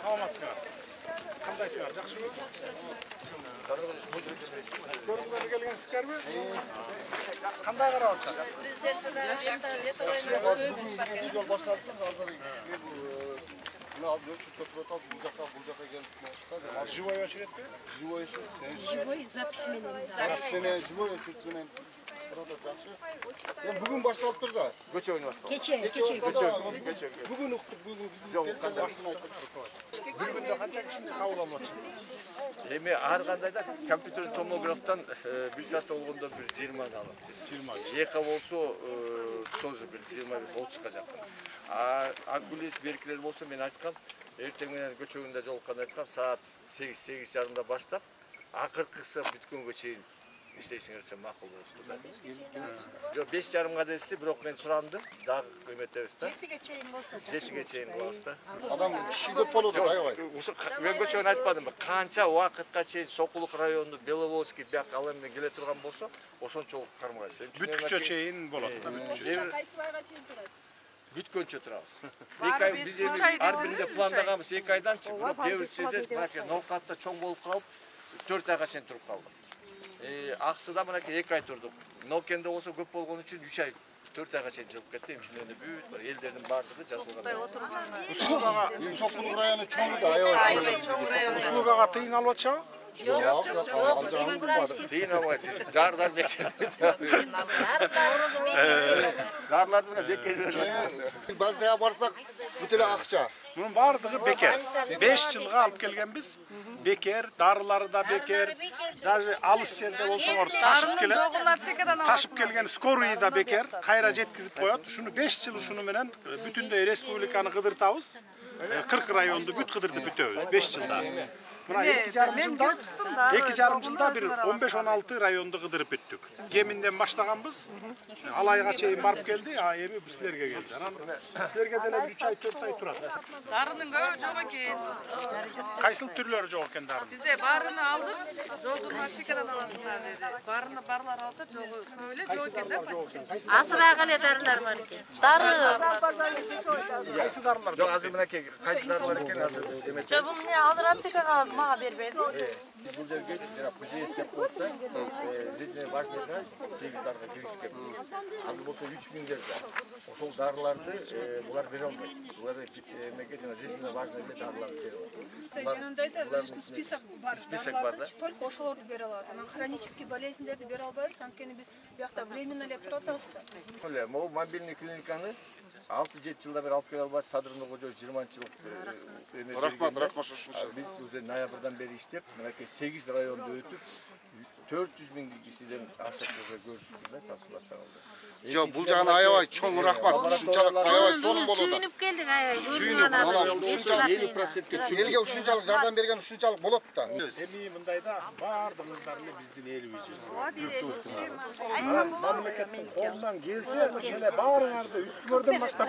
Саламатсыздар. Кандайсыздар? Жакшымы? Көрүнгөнү келгенсиздерби? Кандай карап атышат? Жол башталды, азыр мына бул жака келип Живой очередь пе? живой очередь. Живой запись менен. Живой очередь менен жакшы. Бүгүн башталып тур да. Көчө ойunu башталды. Кече. Бүгүн уктук, бүгүн биздин Жок, баштын айтып тур. Bir günde kança kişini kabul almak için? Эми ар кандай да компьютер томографтан 1 саат болгондо бир 20 алат. 20. ЕК болсо тоже бир 25-30га жакын. Акулис беркилер болсо мен айткам, эртең менен көчөгүндө жолукканда айткам, саат 8:30-да баштап, акыркысы бүткөнгө чейин иштейсиңерсе макул болсун да. Жок 5:30га дешти, бирок мен сурандым, дагы эметебиз да. 7-ге чейин болсо. 7-ге чейин кылабыз да. Адам киши көп болот, аябай. Мен көчөгүн айтпадым, канча убакытка чейин Сокулук району, Беловодский бияк ал эми келе турган болсо, ошончо кармайсыз. Бүткүчө чейин болот да, бүткүчө. Кайсы айга чейин турат? Бүткөнчө турабыз. 2 ай биз эми ар биринде пландаганбыз 2 айданчы, бирок кээ бир жерде мынакей ноокатта чоң болуп калып 4 айга чейин туруп калдык. Аксыда мынакей 2 ай турдук. Нокенде болсо көп болгон үчүн 3 ай 4 айга чейин жылып кетти. Эмчилерде бүт элдердин баардыгы жазылган. Услугага, Сокулук району чоң да, аябай. услугага тыйын алып атышабы? Жок, Тыйын албайт. Дардар бекер. Дарларды менен бекер берет. Базага барсак, бүт эле акча. Bunun бардыгы бекер. 5 жылга алып келгенбиз. Бекер, дарылары да бекер. Даже алыс жерде болсоңор ташып келген скорый да бекер. Кайра жеткизип коет. Шуну 5 жыл ушуну менен бүтүндөй республиканы кыдыртабыз. 40 районду бүт кыдыртып бүтөбүз 5 жылда. Мына 2,5 жылда бир 15-16 районду кыдырып бүттүк. Кеминден баштаганбыз. Алайга чейин барып келди, эми силерге келди. Анан силерге деле 3 ай 4 ай турат. Дарынын көбү жок экен. Кайсыл түрлөрү жок экен дарын? Бизде баарыны алдык, жогун аптекадан аласыңар деди. Баарыны барлар алды, жогу көп эле жок экен да. Асыраган эле дарылар бар экен. Кайсы дарылар Жок, азыр мынакей кайсы дарылар экен азыр эметебиз. Жок, бул эмне алдыр аптекага мага бербейди. Биз бул жерге жана ПЖС деп коюпта, жизненно важныйга 8 дарыга киргизгенбиз. Азыр болсо 3000 бар. Ошол дарыларды булар бере албайт. Булар эмеге жана жизненно важный дарыларды бере алат. Жанындайда список бар. Список бар да. Только ошолорду бере алат. Анан хронический болезньдерди бере албайбыз, анткени биз биякта временно эле туруп атабыз да. Эле, могу мобильный клиниканы 6-7 жылдан бери алып келе албайт. Садырны кожо 20-жылык Рахмат. Биз уже ноябрдан бери иштеп, мынакей 8 районду өтүп 400 000 кишиден ашык уже көрүштүк да, консультация кылды. Жок, бул жагына аябай чоң рахмат. Ушунчалык аябай сонун болуп атат. Сүйүнүп келдик, аябай. Сүйүнүп, мына ушунчалык 50%ке чөйүп. элге ушунчалык жардам берген ушунчалык болот да. Эми мындайда бардыгыңыздар эле биздин элибиз үчүн. Мамлекеттин колунан келсе, эле баарыңарды үстүңөрдөн баштап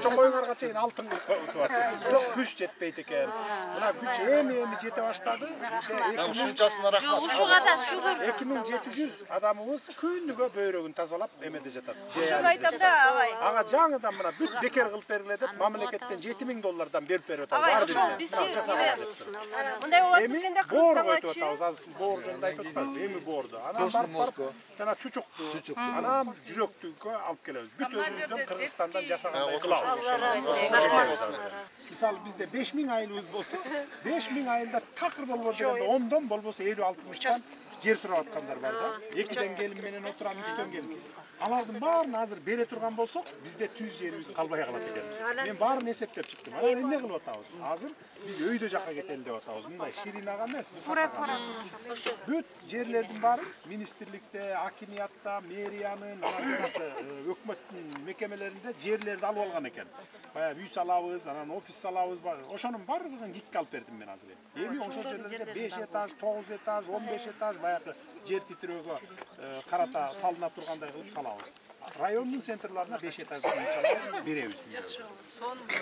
чоңоюңарга чейин алтын кылып коюшат. Бирок күч жетпейт экен. Мына күч эми жете баштады. Бизде Ушунчасына рахмат. Ушуга да шуга 2700 адамыбыз күнүгө бөйрөгүн тазалап эмеде жатат. Айтам да, абай. Ага жаңыдан мына бүт бекер кылып бериле деп мамлекеттен $7000 берип берип атабыз. Ар бирине. Биз Мындай болот Эми дегенде боор койтуп атабыз. Азыр сиз боор жөнүндө айтып атпайсызбы? Эми боорду. Анан барып жана чучукту. Анан жүрөктүгө алып келебиз. Бүт өзүбүздөн Кыргызстандан жасагандай кылабыз. Мисалы бизде 5000 айлыбыз болсо, 5000 айында такыр болбор дегенде 10дон болбосо 50-60тан жер сурап аткандар бар да. 2ден келин менен отурам, 3дөн келин. Алардын баарын азыр бере турган болсок, бизде түз жерибиз калбай калат экен. Мен баарын эсептеп чыктым. Анан эмне кылып атабыз? Азыр биз өйдө жакка кетели деп атабыз. Мындай Ширин ага эмес, бүт жерлердин баары министрликте, акимиятта, мэриянын, өкмөттүн мекемелеринде жерлерди алып алган экен. Баягы үй салабыз, анан офис салабыз, ошонун баардыгын гикке алып бердим мен азыр. Эми ошол жерлерде 5 этаж, 9 этаж, 15 этаж баягы жер титирөөгө карата салына тургандай кылып салабыз. Райондун центрларына 5 этаждан үй салабыз, беребиз.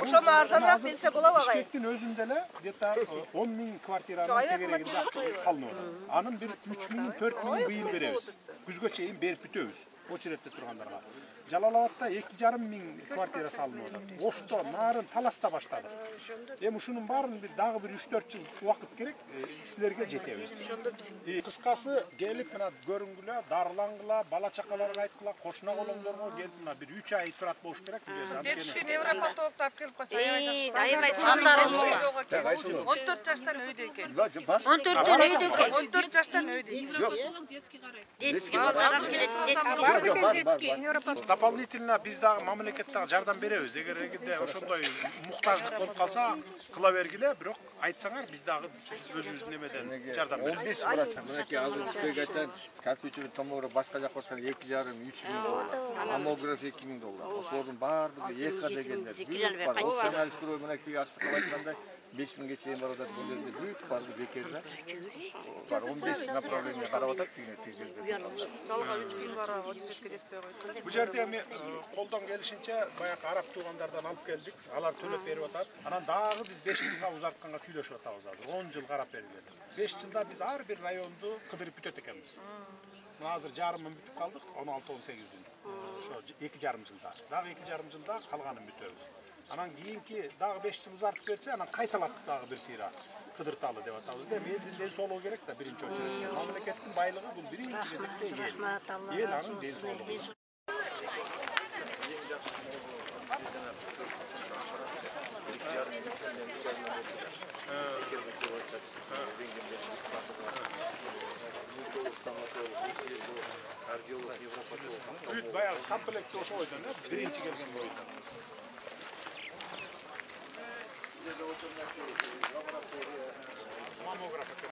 ошону арзаныраак берсе болобу агай? Бишкектин өзүндө эле где-то 10.000 квартиранын тегерегинде салынып атат. Анын бир 3.000, 4.000 быйыл беребиз. Күзгө чейин берип бүтөбүз. Очередте тургандарга. Жалалабадта 2,5 миң квартира салынып атат. Ошто, Нарын, Таласта баштадык. Эми ушунун баарын дагы бир 3-4 жыл убакыт керек, силерге жетебиз. Кыскасы келип мына көрүнгүлө, дарылангыла, бала чакаларга айткыла, кошуна колоңдорго келип мына бир 3 ай турат болуш керек бул жерде. Детский невропатологду алып келип койсо аябай сандарыбыз 14 жаштан өйдө экен. 14 өйдө экен. 14 жаштан өйдө. Дополнительно биз дагы мамлекеттен жардам беребиз. Эгерде ошондой муктаждык болуп калса, кыла бергиле, бирок айтсаңар биз дагы өзүбүздүн эмеден жардам беребиз. 15 врач. Мынакей азыр силерге айтайын, компьютер томограф башка жака барсаң 2,5-3 миң доллар. Маммограф 2 миң доллар. Ошолордун баардыгы ЭК дегендер. Опционалист көрөй мынакей акча айткандай 5 миңге чейин барып атат. Бул жерде бүт барды бекерде. Бар 15 направление карап атат тиги жерде. Жалга 3 күн барып очередке жетпей койду. Бул жерде эми колдон келишинче баягы араб туугандардан алып келдик. Алар төлөп берип атат. Анан дагы биз 5 жылга узартканга сүйлөшүп атабыз азыр. 10 жыл карап бергиле. 5 жылда биз ар бир районду кыдырып бүтөт экенбиз. Мына азыр жарымын бүтүп калдык, 16-18-ин. Ошо 2,5 жылда. Дагы 2,5 жылда калганын бүтөбүз. Анан кийинки дагы 5 жыл узартып берсе, анан кайталаттык дагы бир сыйра кыдырталы деп атабыз да. Элдин ден соолугу керек да биринчи очередте. Мамлекеттин байлыгы бул биринчи кезекте эл. Эл анын ден соолугу. Кардиолог, невропатолог. Бүт баягы комплектте ошо бойдон, биринчи келген бойдон. Маммограф